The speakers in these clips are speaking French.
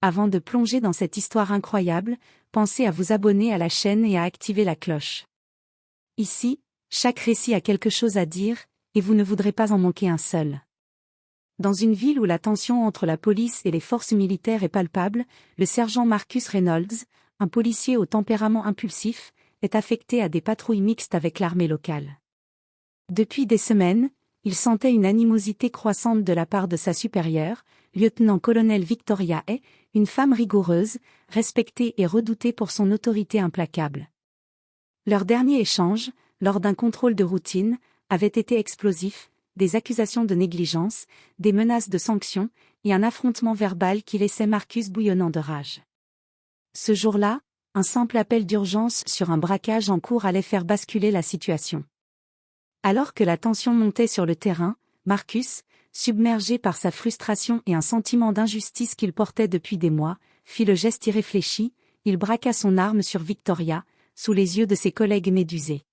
Avant de plonger dans cette histoire incroyable, pensez à vous abonner à la chaîne et à activer la cloche. Ici, chaque récit a quelque chose à dire, et vous ne voudrez pas en manquer un seul. Dans une ville où la tension entre la police et les forces militaires est palpable, le sergent Marcus Reynolds, un policier au tempérament impulsif, est affecté à des patrouilles mixtes avec l'armée locale. Depuis des semaines, il sentait une animosité croissante de la part de sa supérieure, lieutenant-colonel Victoria Hay, une femme rigoureuse, respectée et redoutée pour son autorité implacable. Leur dernier échange, lors d'un contrôle de routine, avait été explosif, des accusations de négligence, des menaces de sanctions, et un affrontement verbal qui laissait Marcus bouillonnant de rage. Ce jour-là, un simple appel d'urgence sur un braquage en cours allait faire basculer la situation. Alors que la tension montait sur le terrain, Marcus, submergé par sa frustration et un sentiment d'injustice qu'il portait depuis des mois, fit le geste irréfléchi, il braqua son arme sur Victoria, sous les yeux de ses collègues médusés.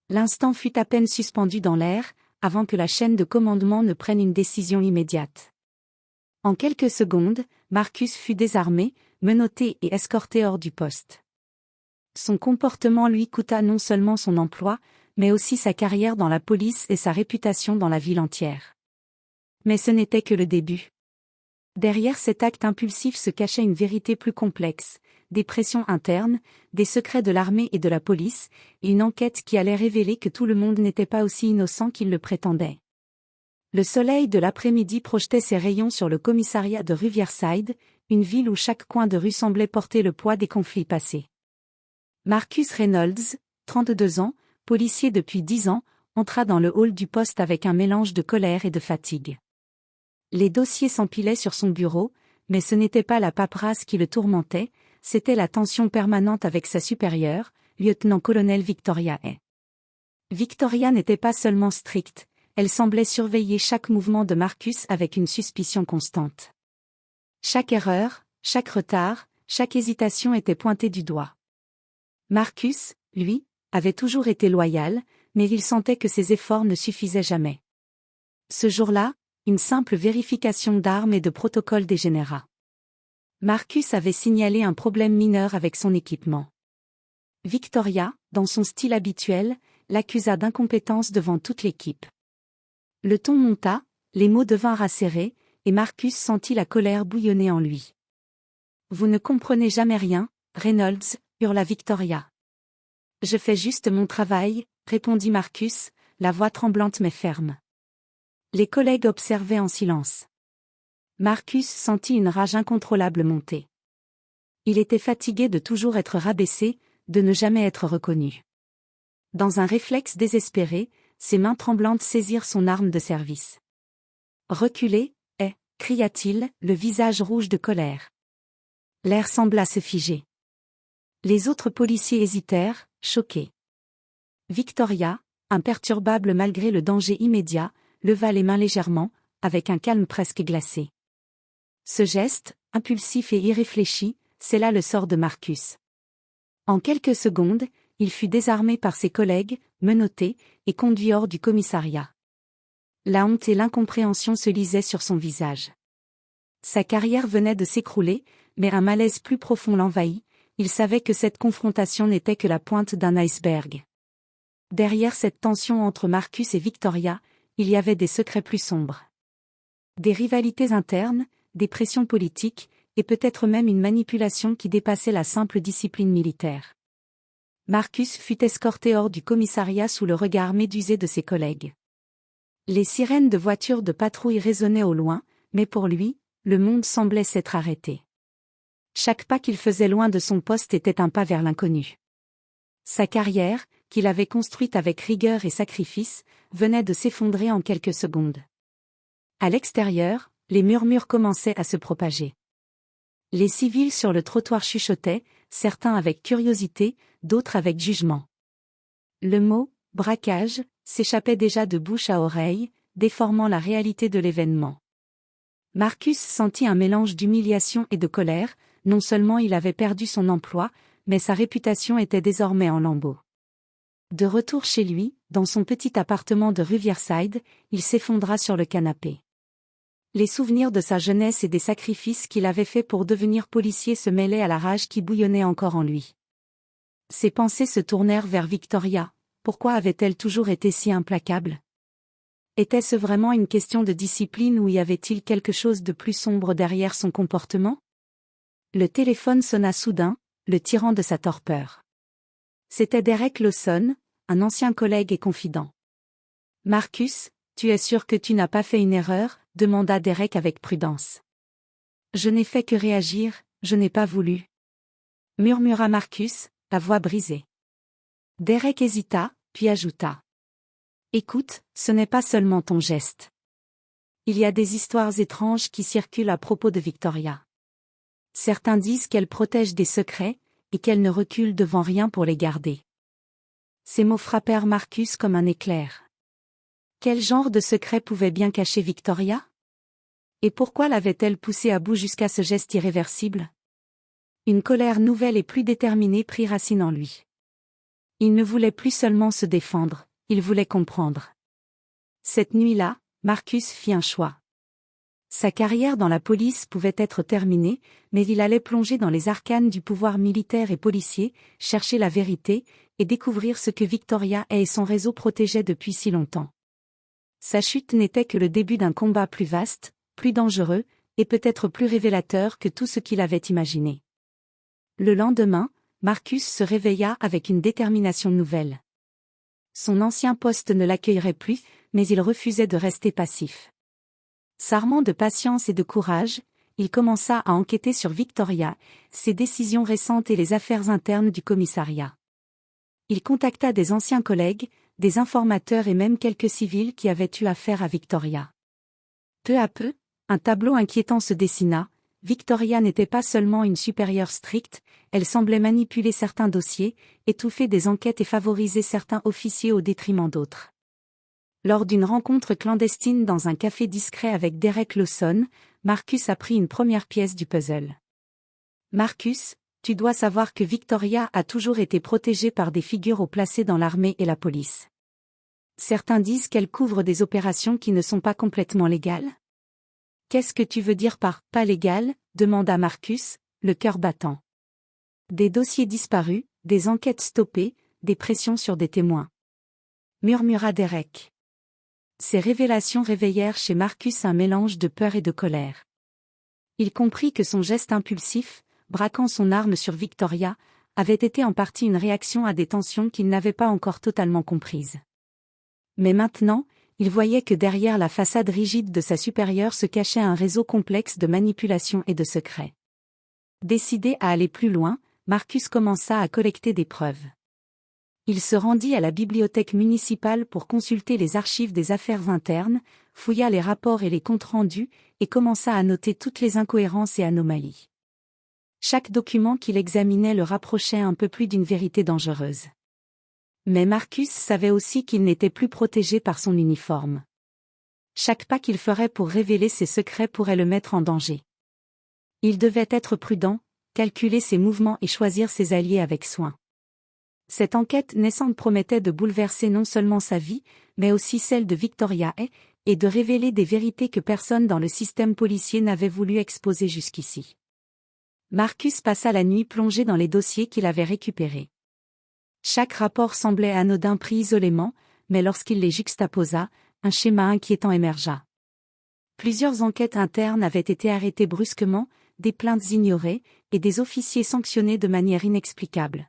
L'instant fut à peine suspendu dans l'air, avant que la chaîne de commandement ne prenne une décision immédiate. En quelques secondes, Marcus fut désarmé, menotté et escorté hors du poste. Son comportement lui coûta non seulement son emploi, mais aussi sa carrière dans la police et sa réputation dans la ville entière. Mais ce n'était que le début. Derrière cet acte impulsif se cachait une vérité plus complexe, des pressions internes, des secrets de l'armée et de la police, et une enquête qui allait révéler que tout le monde n'était pas aussi innocent qu'il le prétendait. Le soleil de l'après-midi projetait ses rayons sur le commissariat de Riverside, une ville où chaque coin de rue semblait porter le poids des conflits passés. Marcus Reynolds, 32 ans, policier depuis 10 ans, entra dans le hall du poste avec un mélange de colère et de fatigue. Les dossiers s'empilaient sur son bureau, mais ce n'était pas la paperasse qui le tourmentait, c'était la tension permanente avec sa supérieure, lieutenant-colonel Victoria Hay. Victoria n'était pas seulement stricte, elle semblait surveiller chaque mouvement de Marcus avec une suspicion constante. Chaque erreur, chaque retard, chaque hésitation était pointée du doigt. Marcus, lui, avait toujours été loyal, mais il sentait que ses efforts ne suffisaient jamais. Ce jour-là, une simple vérification d'armes et de protocole dégénéra. Marcus avait signalé un problème mineur avec son équipement. Victoria, dans son style habituel, l'accusa d'incompétence devant toute l'équipe. Le ton monta, les mots devinrent acérés, et Marcus sentit la colère bouillonner en lui. « Vous ne comprenez jamais rien, Reynolds, hurla Victoria. « Je fais juste mon travail, répondit Marcus, la voix tremblante mais ferme. Les collègues observaient en silence. Marcus sentit une rage incontrôlable monter. Il était fatigué de toujours être rabaissé, de ne jamais être reconnu. Dans un réflexe désespéré, ses mains tremblantes saisirent son arme de service. « Reculez, Hay !» cria-t-il, le visage rouge de colère. L'air sembla se figer. Les autres policiers hésitèrent, choqués. Victoria, imperturbable malgré le danger immédiat, leva les mains légèrement, avec un calme presque glacé. Ce geste, impulsif et irréfléchi, scella le sort de Marcus. En quelques secondes, il fut désarmé par ses collègues, menotté, et conduit hors du commissariat. La honte et l'incompréhension se lisaient sur son visage. Sa carrière venait de s'écrouler, mais un malaise plus profond l'envahit, il savait que cette confrontation n'était que la pointe d'un iceberg. Derrière cette tension entre Marcus et Victoria, il y avait des secrets plus sombres. Des rivalités internes, des pressions politiques, et peut-être même une manipulation qui dépassait la simple discipline militaire. Marcus fut escorté hors du commissariat sous le regard médusé de ses collègues. Les sirènes de voitures de patrouille résonnaient au loin, mais pour lui, le monde semblait s'être arrêté. Chaque pas qu'il faisait loin de son poste était un pas vers l'inconnu. Sa carrière, qu'il avait construite avec rigueur et sacrifice, venait de s'effondrer en quelques secondes. À l'extérieur, les murmures commençaient à se propager. Les civils sur le trottoir chuchotaient, certains avec curiosité, d'autres avec jugement. Le mot « braquage » s'échappait déjà de bouche à oreille, déformant la réalité de l'événement. Marcus sentit un mélange d'humiliation et de colère, non seulement il avait perdu son emploi, mais sa réputation était désormais en lambeaux. De retour chez lui, dans son petit appartement de Riverside, il s'effondra sur le canapé. Les souvenirs de sa jeunesse et des sacrifices qu'il avait faits pour devenir policier se mêlaient à la rage qui bouillonnait encore en lui. Ses pensées se tournèrent vers Victoria. Pourquoi avait-elle toujours été si implacable? Était-ce vraiment une question de discipline ou y avait-il quelque chose de plus sombre derrière son comportement? Le téléphone sonna soudain, le tirant de sa torpeur. C'était Derek Lawson, un ancien collègue et confident. « Marcus, tu es sûr que tu n'as pas fait une erreur ?» demanda Derek avec prudence. « Je n'ai fait que réagir, je n'ai pas voulu. » murmura Marcus, la voix brisée. Derek hésita, puis ajouta. « Écoute, ce n'est pas seulement ton geste. Il y a des histoires étranges qui circulent à propos de Victoria. Certains disent qu'elle protège des secrets, et qu'elle ne recule devant rien pour les garder. » Ces mots frappèrent Marcus comme un éclair. Quel genre de secret pouvait bien cacher Victoria? Et pourquoi l'avait-elle poussé à bout jusqu'à ce geste irréversible? Une colère nouvelle et plus déterminée prit racine en lui. Il ne voulait plus seulement se défendre, il voulait comprendre. Cette nuit-là, Marcus fit un choix. Sa carrière dans la police pouvait être terminée, mais il allait plonger dans les arcanes du pouvoir militaire et policier, chercher la vérité, et découvrir ce que Victoria et son réseau protégeaient depuis si longtemps. Sa chute n'était que le début d'un combat plus vaste, plus dangereux, et peut-être plus révélateur que tout ce qu'il avait imaginé. Le lendemain, Marcus se réveilla avec une détermination nouvelle. Son ancien poste ne l'accueillerait plus, mais il refusait de rester passif. S'armant de patience et de courage, il commença à enquêter sur Victoria, ses décisions récentes et les affaires internes du commissariat. Il contacta des anciens collègues, des informateurs et même quelques civils qui avaient eu affaire à Victoria. Peu à peu, un tableau inquiétant se dessina. Victoria n'était pas seulement une supérieure stricte, elle semblait manipuler certains dossiers, étouffer des enquêtes et favoriser certains officiers au détriment d'autres. Lors d'une rencontre clandestine dans un café discret avec Derek Lawson, Marcus apprit une première pièce du puzzle. « Marcus, tu dois savoir que Victoria a toujours été protégée par des figures haut placées dans l'armée et la police. Certains disent qu'elle couvre des opérations qui ne sont pas complètement légales. » « Qu'est-ce que tu veux dire par « pas légal » demanda Marcus, le cœur battant. « Des dossiers disparus, des enquêtes stoppées, des pressions sur des témoins. » murmura Derek. Ces révélations réveillèrent chez Marcus un mélange de peur et de colère. Il comprit que son geste impulsif, braquant son arme sur Victoria, avait été en partie une réaction à des tensions qu'il n'avait pas encore totalement comprises. Mais maintenant, il voyait que derrière la façade rigide de sa supérieure se cachait un réseau complexe de manipulation et de secrets. Décidé à aller plus loin, Marcus commença à collecter des preuves. Il se rendit à la bibliothèque municipale pour consulter les archives des affaires internes, fouilla les rapports et les comptes rendus, et commença à noter toutes les incohérences et anomalies. Chaque document qu'il examinait le rapprochait un peu plus d'une vérité dangereuse. Mais Marcus savait aussi qu'il n'était plus protégé par son uniforme. Chaque pas qu'il ferait pour révéler ses secrets pourrait le mettre en danger. Il devait être prudent, calculer ses mouvements et choisir ses alliés avec soin. Cette enquête naissante promettait de bouleverser non seulement sa vie, mais aussi celle de Victoria et de révéler des vérités que personne dans le système policier n'avait voulu exposer jusqu'ici. Marcus passa la nuit plongé dans les dossiers qu'il avait récupérés. Chaque rapport semblait anodin pris isolément, mais lorsqu'il les juxtaposa, un schéma inquiétant émergea. Plusieurs enquêtes internes avaient été arrêtées brusquement, des plaintes ignorées, et des officiers sanctionnés de manière inexplicable.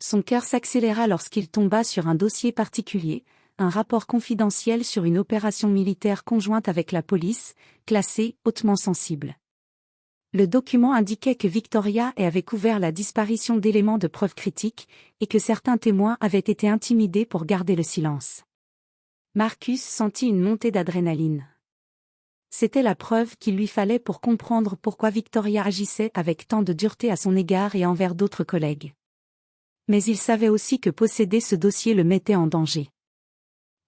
Son cœur s'accéléra lorsqu'il tomba sur un dossier particulier, un rapport confidentiel sur une opération militaire conjointe avec la police, classé hautement sensible. Le document indiquait que Victoria avait couvert la disparition d'éléments de preuve critiques, et que certains témoins avaient été intimidés pour garder le silence. Marcus sentit une montée d'adrénaline. C'était la preuve qu'il lui fallait pour comprendre pourquoi Victoria agissait avec tant de dureté à son égard et envers d'autres collègues. Mais il savait aussi que posséder ce dossier le mettait en danger.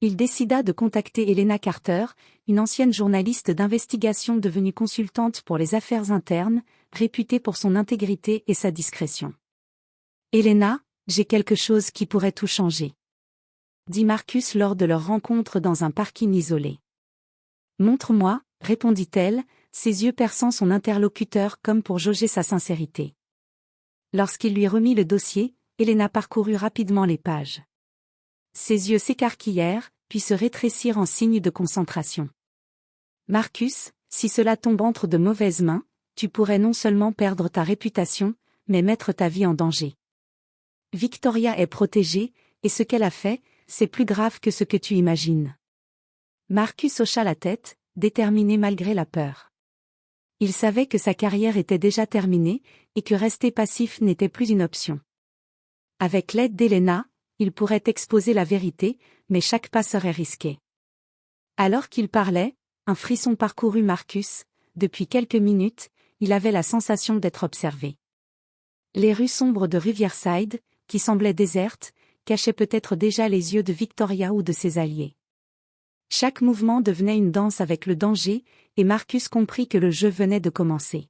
Il décida de contacter Helena Carter, une ancienne journaliste d'investigation devenue consultante pour les affaires internes, réputée pour son intégrité et sa discrétion. « Helena, j'ai quelque chose qui pourrait tout changer. » dit Marcus lors de leur rencontre dans un parking isolé. « Montre-moi, » répondit-elle, ses yeux perçant son interlocuteur comme pour jauger sa sincérité. Lorsqu'il lui remit le dossier, Elena parcourut rapidement les pages. Ses yeux s'écarquillèrent, puis se rétrécirent en signe de concentration. Marcus, si cela tombe entre de mauvaises mains, tu pourrais non seulement perdre ta réputation, mais mettre ta vie en danger. Victoria est protégée, et ce qu'elle a fait, c'est plus grave que ce que tu imagines. Marcus hocha la tête, déterminé malgré la peur. Il savait que sa carrière était déjà terminée, et que rester passif n'était plus une option. Avec l'aide d'Elena, il pourrait exposer la vérité, mais chaque pas serait risqué. Alors qu'il parlait, un frisson parcourut Marcus. Depuis quelques minutes, il avait la sensation d'être observé. Les rues sombres de Riverside, qui semblaient désertes, cachaient peut-être déjà les yeux de Victoria ou de ses alliés. Chaque mouvement devenait une danse avec le danger, et Marcus comprit que le jeu venait de commencer.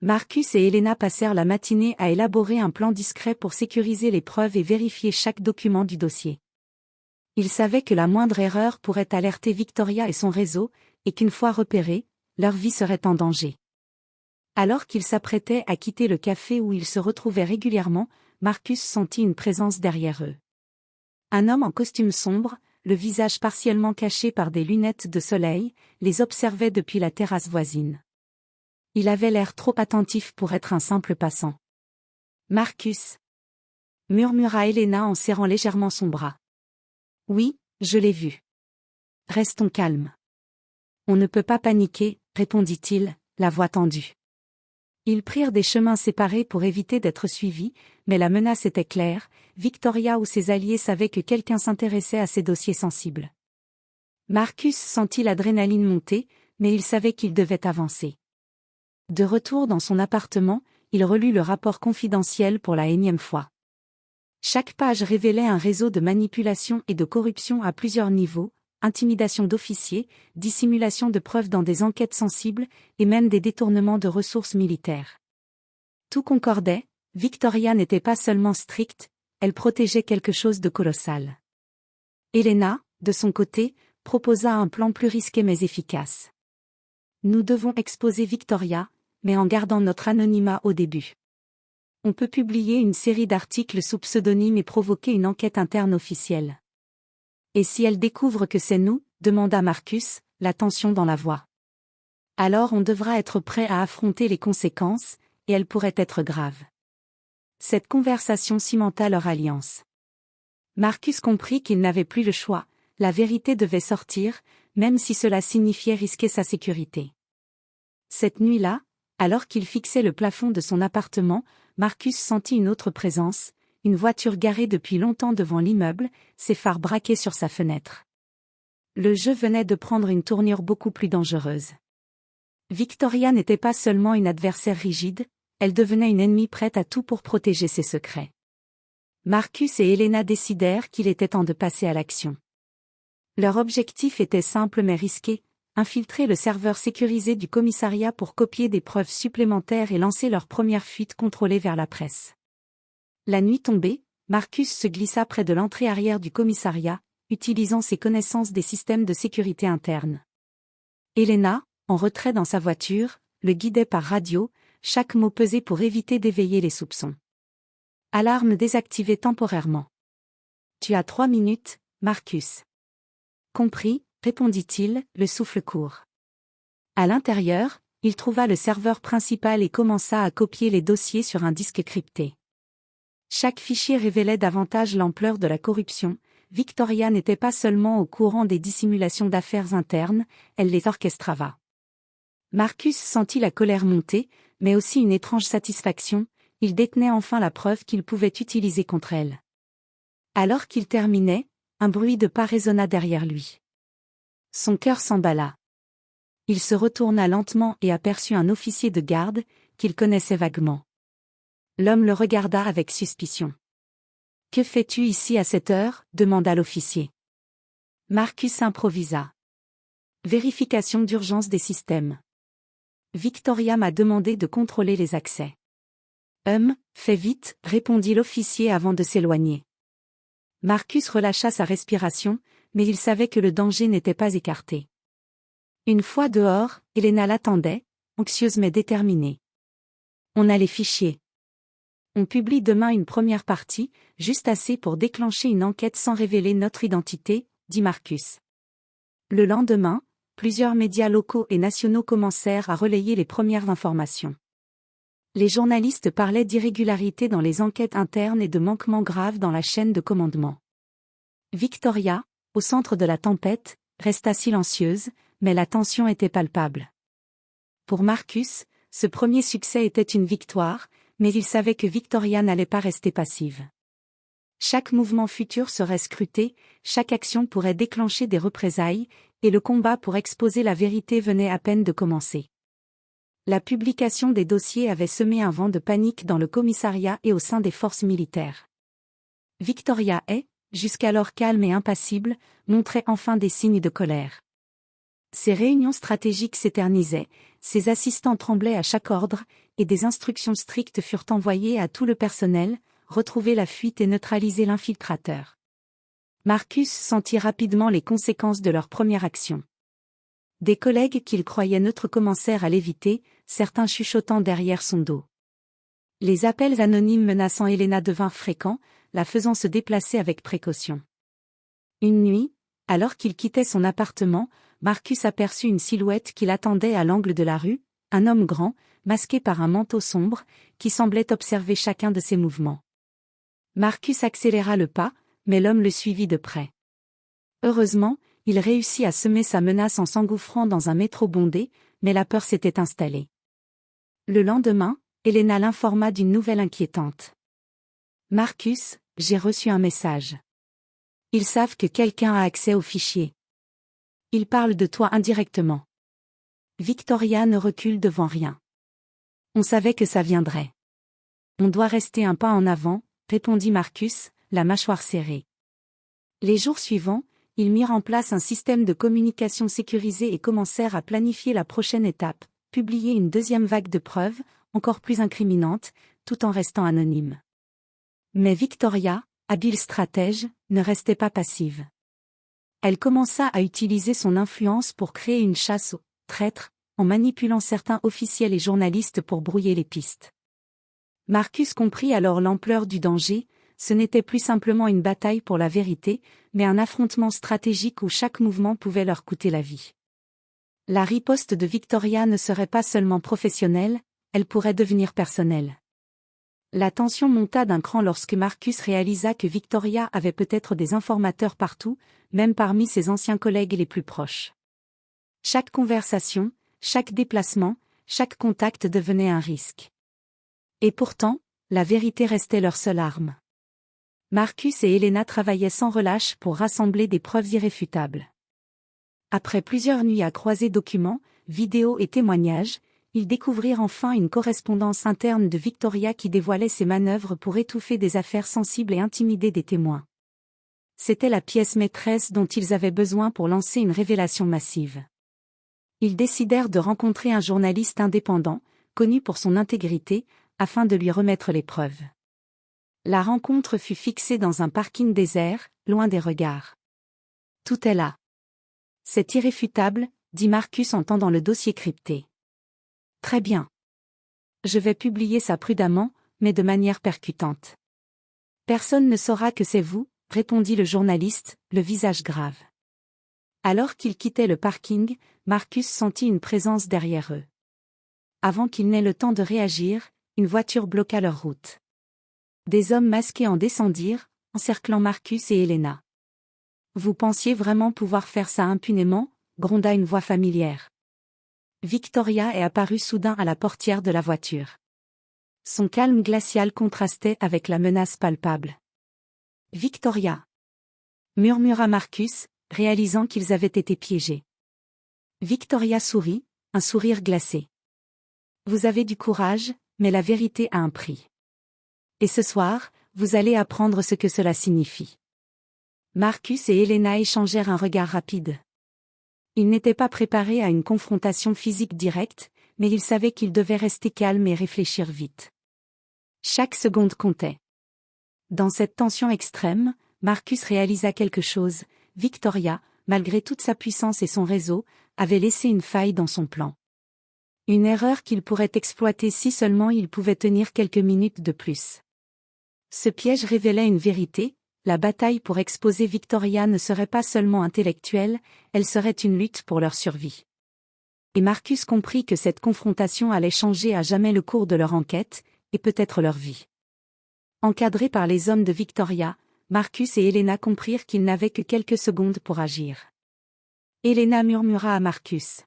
Marcus et Elena passèrent la matinée à élaborer un plan discret pour sécuriser les preuves et vérifier chaque document du dossier. Ils savaient que la moindre erreur pourrait alerter Victoria et son réseau, et qu'une fois repérés, leur vie serait en danger. Alors qu'ils s'apprêtaient à quitter le café où ils se retrouvaient régulièrement, Marcus sentit une présence derrière eux. Un homme en costume sombre, le visage partiellement caché par des lunettes de soleil, les observait depuis la terrasse voisine. Il avait l'air trop attentif pour être un simple passant. « Marcus » murmura Elena en serrant légèrement son bras. « Oui, je l'ai vu. »« Restons calmes. »« On ne peut pas paniquer, » répondit-il, la voix tendue. Ils prirent des chemins séparés pour éviter d'être suivis, mais la menace était claire, Victoria ou ses alliés savaient que quelqu'un s'intéressait à ces dossiers sensibles. Marcus sentit l'adrénaline monter, mais il savait qu'il devait avancer. De retour dans son appartement, il relut le rapport confidentiel pour la énième fois. Chaque page révélait un réseau de manipulation et de corruption à plusieurs niveaux, intimidation d'officiers, dissimulation de preuves dans des enquêtes sensibles, et même des détournements de ressources militaires. Tout concordait, Victoria n'était pas seulement stricte, elle protégeait quelque chose de colossal. Elena, de son côté, proposa un plan plus risqué mais efficace. Nous devons exposer Victoria, mais en gardant notre anonymat au début. On peut publier une série d'articles sous pseudonyme et provoquer une enquête interne officielle. Et si elle découvre que c'est nous, demanda Marcus, la tension dans la voix. Alors on devra être prêt à affronter les conséquences, et elles pourraient être graves. Cette conversation cimenta leur alliance. Marcus comprit qu'il n'avait plus le choix, la vérité devait sortir, même si cela signifiait risquer sa sécurité. Cette nuit-là, alors qu'il fixait le plafond de son appartement, Marcus sentit une autre présence, une voiture garée depuis longtemps devant l'immeuble, ses phares braqués sur sa fenêtre. Le jeu venait de prendre une tournure beaucoup plus dangereuse. Victoria n'était pas seulement une adversaire rigide, elle devenait une ennemie prête à tout pour protéger ses secrets. Marcus et Elena décidèrent qu'il était temps de passer à l'action. Leur objectif était simple mais risqué, infiltrer le serveur sécurisé du commissariat pour copier des preuves supplémentaires et lancer leur première fuite contrôlée vers la presse. La nuit tombée, Marcus se glissa près de l'entrée arrière du commissariat, utilisant ses connaissances des systèmes de sécurité interne. Elena, en retrait dans sa voiture, le guidait par radio, chaque mot pesé pour éviter d'éveiller les soupçons. Alarme désactivée temporairement. Tu as 3 minutes, Marcus. Compris, répondit-il, le souffle court. À l'intérieur, il trouva le serveur principal et commença à copier les dossiers sur un disque crypté. Chaque fichier révélait davantage l'ampleur de la corruption. Victoria n'était pas seulement au courant des dissimulations d'affaires internes, elle les orchestrava. Marcus sentit la colère monter, mais aussi une étrange satisfaction, il détenait enfin la preuve qu'il pouvait utiliser contre elle. Alors qu'il terminait, un bruit de pas résonna derrière lui. Son cœur s'emballa. Il se retourna lentement et aperçut un officier de garde, qu'il connaissait vaguement. L'homme le regarda avec suspicion. « Que fais-tu ici à cette heure ?» demanda l'officier. Marcus improvisa. « Vérification d'urgence des systèmes. Victoria m'a demandé de contrôler les accès. »« Fais vite » répondit l'officier avant de s'éloigner. Marcus relâcha sa respiration, mais il savait que le danger n'était pas écarté. Une fois dehors, Elena l'attendait, anxieuse mais déterminée. On a les fichiers. On publie demain une première partie, juste assez pour déclencher une enquête sans révéler notre identité, dit Marcus. Le lendemain, plusieurs médias locaux et nationaux commencèrent à relayer les premières informations. Les journalistes parlaient d'irrégularités dans les enquêtes internes et de manquements graves dans la chaîne de commandement. Victoria, au centre de la tempête, resta silencieuse, mais la tension était palpable. Pour Marcus, ce premier succès était une victoire, mais il savait que Victoria n'allait pas rester passive. Chaque mouvement futur serait scruté, chaque action pourrait déclencher des représailles, et le combat pour exposer la vérité venait à peine de commencer. La publication des dossiers avait semé un vent de panique dans le commissariat et au sein des forces militaires. Victoria jusqu'alors calme et impassible, montrait enfin des signes de colère. Ses réunions stratégiques s'éternisaient, ses assistants tremblaient à chaque ordre, et des instructions strictes furent envoyées à tout le personnel, retrouver la fuite et neutraliser l'infiltrateur. Marcus sentit rapidement les conséquences de leur première action. Des collègues qu'il croyait neutres commencèrent à l'éviter, certains chuchotant derrière son dos. Les appels anonymes menaçant Elena devinrent fréquents, la faisant se déplacer avec précaution. Une nuit, alors qu'il quittait son appartement, Marcus aperçut une silhouette qui l'attendait à l'angle de la rue, un homme grand, masqué par un manteau sombre, qui semblait observer chacun de ses mouvements. Marcus accéléra le pas, mais l'homme le suivit de près. Heureusement, il réussit à semer sa menace en s'engouffrant dans un métro bondé, mais la peur s'était installée. Le lendemain, Elena l'informa d'une nouvelle inquiétante. « Marcus, j'ai reçu un message. Ils savent que quelqu'un a accès aux fichiers. Ils parlent de toi indirectement. » Victoria ne recule devant rien. On savait que ça viendrait. On doit rester un pas en avant, répondit Marcus, la mâchoire serrée. Les jours suivants, ils mirent en place un système de communication sécurisé et commencèrent à planifier la prochaine étape, publier une deuxième vague de preuves, encore plus incriminantes, tout en restant anonyme. Mais Victoria, habile stratège, ne restait pas passive. Elle commença à utiliser son influence pour créer une chasse aux traîtres, en manipulant certains officiels et journalistes pour brouiller les pistes. Marcus comprit alors l'ampleur du danger, ce n'était plus simplement une bataille pour la vérité, mais un affrontement stratégique où chaque mouvement pouvait leur coûter la vie. La riposte de Victoria ne serait pas seulement professionnelle, elle pourrait devenir personnelle. La tension monta d'un cran lorsque Marcus réalisa que Victoria avait peut-être des informateurs partout, même parmi ses anciens collègues les plus proches. Chaque conversation, chaque déplacement, chaque contact devenait un risque. Et pourtant, la vérité restait leur seule arme. Marcus et Elena travaillaient sans relâche pour rassembler des preuves irréfutables. Après plusieurs nuits à croiser documents, vidéos et témoignages, ils découvrirent enfin une correspondance interne de Victoria qui dévoilait ses manœuvres pour étouffer des affaires sensibles et intimider des témoins. C'était la pièce maîtresse dont ils avaient besoin pour lancer une révélation massive. Ils décidèrent de rencontrer un journaliste indépendant, connu pour son intégrité, afin de lui remettre les preuves. La rencontre fut fixée dans un parking désert, loin des regards. Tout est là. C'est irréfutable, dit Marcus en tendant le dossier crypté. Très bien. Je vais publier ça prudemment, mais de manière percutante. Personne ne saura que c'est vous, répondit le journaliste, le visage grave. Alors qu'ils quittaient le parking, Marcus sentit une présence derrière eux. Avant qu'ils n'aient le temps de réagir, une voiture bloqua leur route. Des hommes masqués en descendirent, encerclant Marcus et Elena. « Vous pensiez vraiment pouvoir faire ça impunément ?» gronda une voix familière. Victoria est apparue soudain à la portière de la voiture. Son calme glacial contrastait avec la menace palpable. « Victoria !» murmura Marcus, réalisant qu'ils avaient été piégés. Victoria sourit, un sourire glacé. « Vous avez du courage, mais la vérité a un prix. Et ce soir, vous allez apprendre ce que cela signifie. » Marcus et Elena échangèrent un regard rapide. Ils n'étaient pas préparés à une confrontation physique directe, mais ils savaient qu'ils devaient rester calmes et réfléchir vite. Chaque seconde comptait. Dans cette tension extrême, Marcus réalisa quelque chose. Victoria, malgré toute sa puissance et son réseau, avait laissé une faille dans son plan. Une erreur qu'il pourrait exploiter si seulement il pouvait tenir quelques minutes de plus. Ce piège révélait une vérité, la bataille pour exposer Victoria ne serait pas seulement intellectuelle, elle serait une lutte pour leur survie. Et Marcus comprit que cette confrontation allait changer à jamais le cours de leur enquête, et peut-être leur vie. Encadrés par les hommes de Victoria, Marcus et Helena comprirent qu'ils n'avaient que quelques secondes pour agir. Helena murmura à Marcus.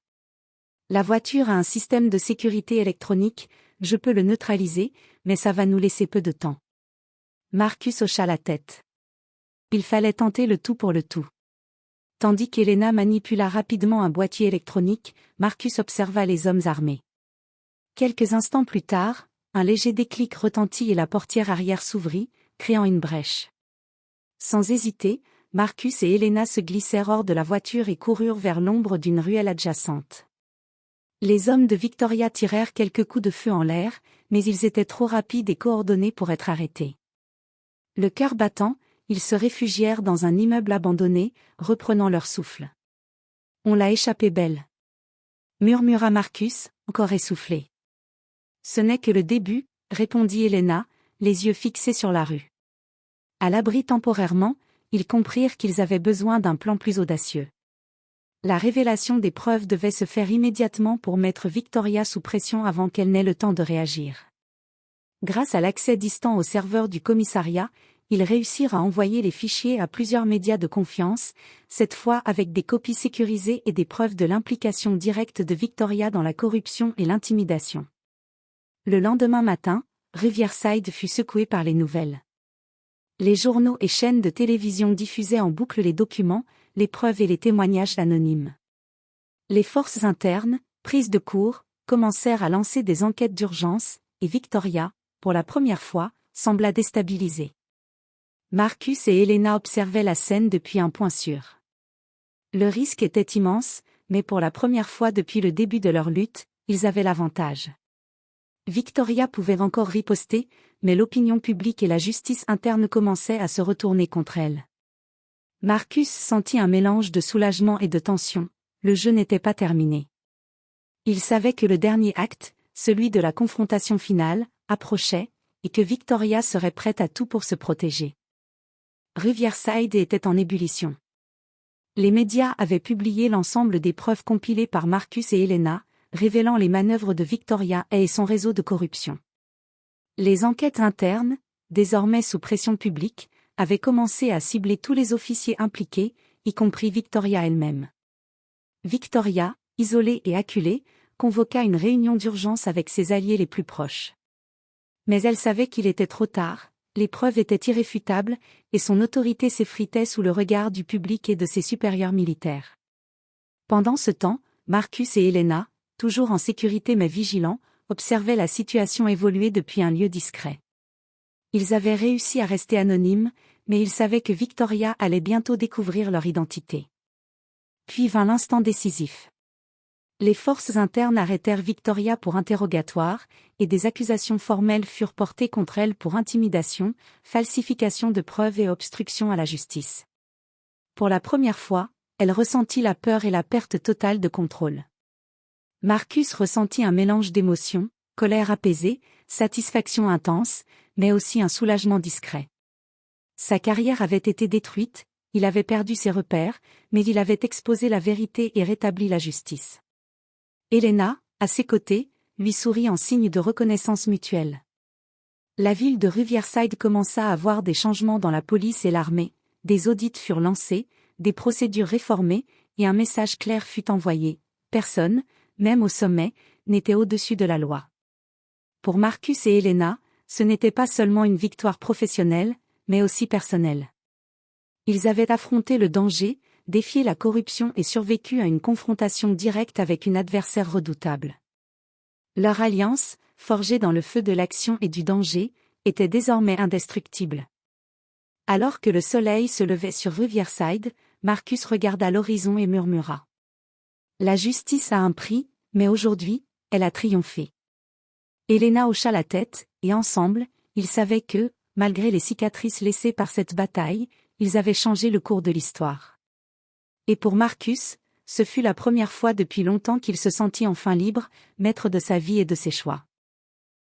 La voiture a un système de sécurité électronique, je peux le neutraliser, mais ça va nous laisser peu de temps. Marcus hocha la tête. Il fallait tenter le tout pour le tout. Tandis qu'Helena manipula rapidement un boîtier électronique, Marcus observa les hommes armés. Quelques instants plus tard, un léger déclic retentit et la portière arrière s'ouvrit, créant une brèche. Sans hésiter, Marcus et Helena se glissèrent hors de la voiture et coururent vers l'ombre d'une ruelle adjacente. Les hommes de Victoria tirèrent quelques coups de feu en l'air, mais ils étaient trop rapides et coordonnés pour être arrêtés. Le cœur battant, ils se réfugièrent dans un immeuble abandonné, reprenant leur souffle. « On l'a échappé belle », murmura Marcus, encore essoufflé. « Ce n'est que le début, » répondit Helena, les yeux fixés sur la rue. À l'abri temporairement, ils comprirent qu'ils avaient besoin d'un plan plus audacieux. La révélation des preuves devait se faire immédiatement pour mettre Victoria sous pression avant qu'elle n'ait le temps de réagir. Grâce à l'accès distant au serveur du commissariat, ils réussirent à envoyer les fichiers à plusieurs médias de confiance, cette fois avec des copies sécurisées et des preuves de l'implication directe de Victoria dans la corruption et l'intimidation. Le lendemain matin, Riverside fut secoué par les nouvelles. Les journaux et chaînes de télévision diffusaient en boucle les documents, les preuves et les témoignages anonymes. Les forces internes, prises de court, commencèrent à lancer des enquêtes d'urgence, et Victoria, pour la première fois, sembla déstabilisée. Marcus et Helena observaient la scène depuis un point sûr. Le risque était immense, mais pour la première fois depuis le début de leur lutte, ils avaient l'avantage. Victoria pouvait encore riposter, mais l'opinion publique et la justice interne commençaient à se retourner contre elle. Marcus sentit un mélange de soulagement et de tension, le jeu n'était pas terminé. Il savait que le dernier acte, celui de la confrontation finale, approchait, et que Victoria serait prête à tout pour se protéger. Riverside était en ébullition. Les médias avaient publié l'ensemble des preuves compilées par Marcus et Helena, révélant les manœuvres de Victoria et son réseau de corruption. Les enquêtes internes, désormais sous pression publique, avaient commencé à cibler tous les officiers impliqués, y compris Victoria elle-même. Victoria, isolée et acculée, convoqua une réunion d'urgence avec ses alliés les plus proches. Mais elle savait qu'il était trop tard, les preuves étaient irréfutables, et son autorité s'effritait sous le regard du public et de ses supérieurs militaires. Pendant ce temps, Marcus et Helena, toujours en sécurité mais vigilants, observaient la situation évoluer depuis un lieu discret. Ils avaient réussi à rester anonymes, mais ils savaient que Victoria allait bientôt découvrir leur identité. Puis vint l'instant décisif. Les forces internes arrêtèrent Victoria pour interrogatoire, et des accusations formelles furent portées contre elle pour intimidation, falsification de preuves et obstruction à la justice. Pour la première fois, elle ressentit la peur et la perte totale de contrôle. Marcus ressentit un mélange d'émotions, colère apaisée, satisfaction intense, mais aussi un soulagement discret. Sa carrière avait été détruite, il avait perdu ses repères, mais il avait exposé la vérité et rétabli la justice. Helena, à ses côtés, lui sourit en signe de reconnaissance mutuelle. La ville de Riverside commença à voir des changements dans la police et l'armée, des audits furent lancés, des procédures réformées, et un message clair fut envoyé. Personne, même au sommet, n'était au-dessus de la loi. Pour Marcus et Helena, ce n'était pas seulement une victoire professionnelle, mais aussi personnelle. Ils avaient affronté le danger, défié la corruption et survécu à une confrontation directe avec une adversaire redoutable. Leur alliance, forgée dans le feu de l'action et du danger, était désormais indestructible. Alors que le soleil se levait sur Riverside, Marcus regarda l'horizon et murmura. La justice a un prix, mais aujourd'hui, elle a triomphé. Helena hocha la tête, et ensemble, ils savaient que, malgré les cicatrices laissées par cette bataille, ils avaient changé le cours de l'histoire. Et pour Marcus, ce fut la première fois depuis longtemps qu'il se sentit enfin libre, maître de sa vie et de ses choix.